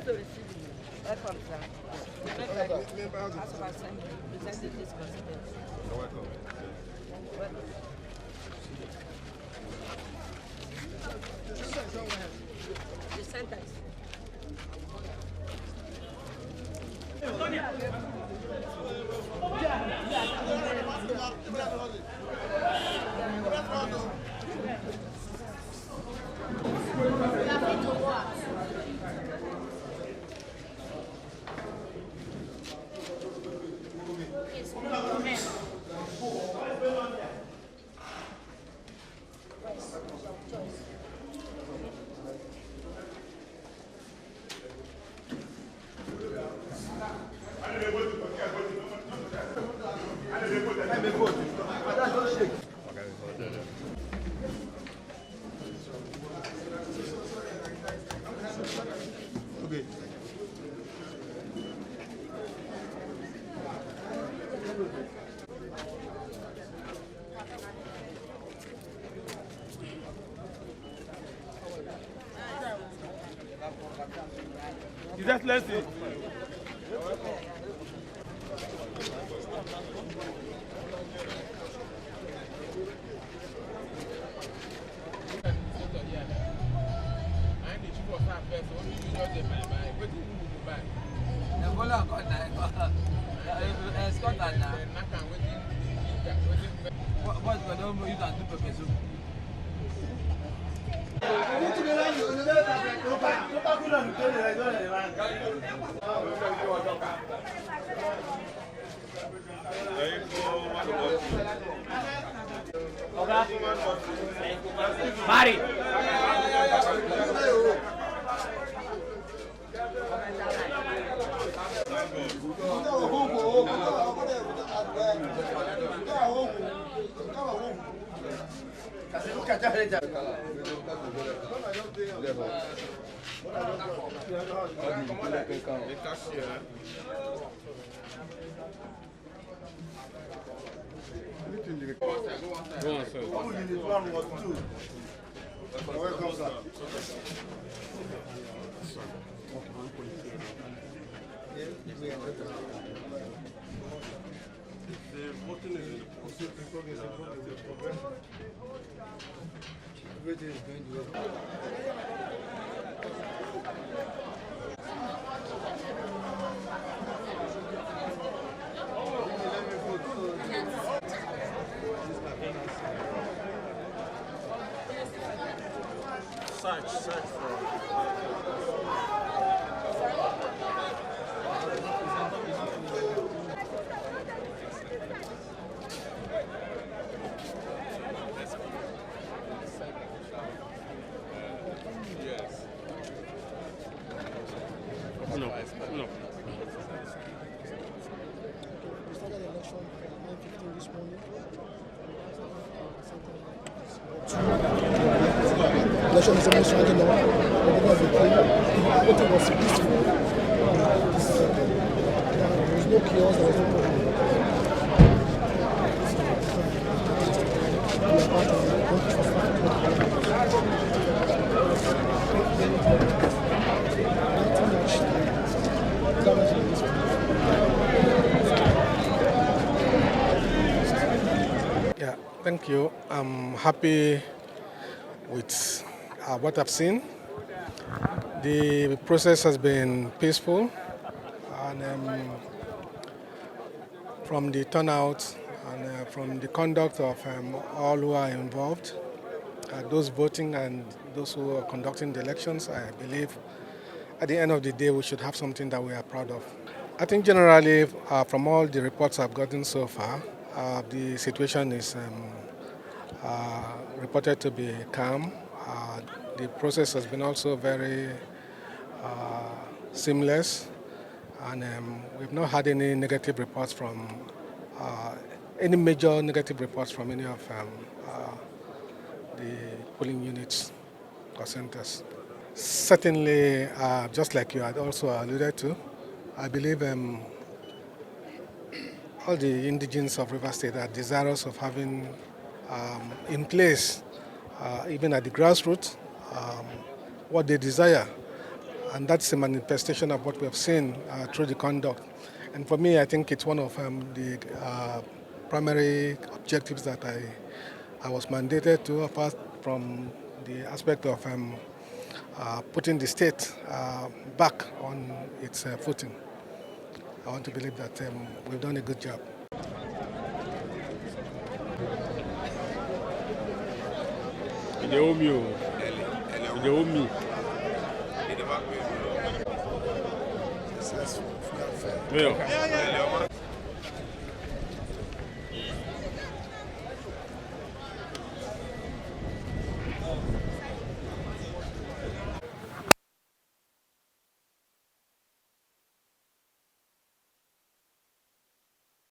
going to receive you. Welcome, sir. House of Assembly, presenting this constituency. You're welcome. Welcome. The sentence. Okay. Is that Leslie? Mari. Search for. No. We started the election at 9:15 this morning. Election is almost winding up. Voting was peaceful. There was no chaos, there was no problem. Yeah, thank you. I'm happy with what I've seen. The process has been peaceful, and from the turnout and from the conduct of all who are involved, those voting and those who are conducting the elections, I believe at the end of the day we should have something that we are proud of. I think generally from all the reports I've gotten so far, the situation is reported to be calm. The process has been also very seamless, and we've not had any negative reports from any major negative reports from any of the polling units or centers. Certainly, just like you had also alluded to, I believe all the indigents of Rivers State are desirous of having in place, even at the grassroots, what they desire. And that's a manifestation of what we have seen through the conduct. And for me, I think it's one of the primary objectives that I was mandated to, apart from the aspect of putting the state back on its footing. I want to believe that we've done a good job. They owe me. They owe me. Successful, free and fair. Yeah.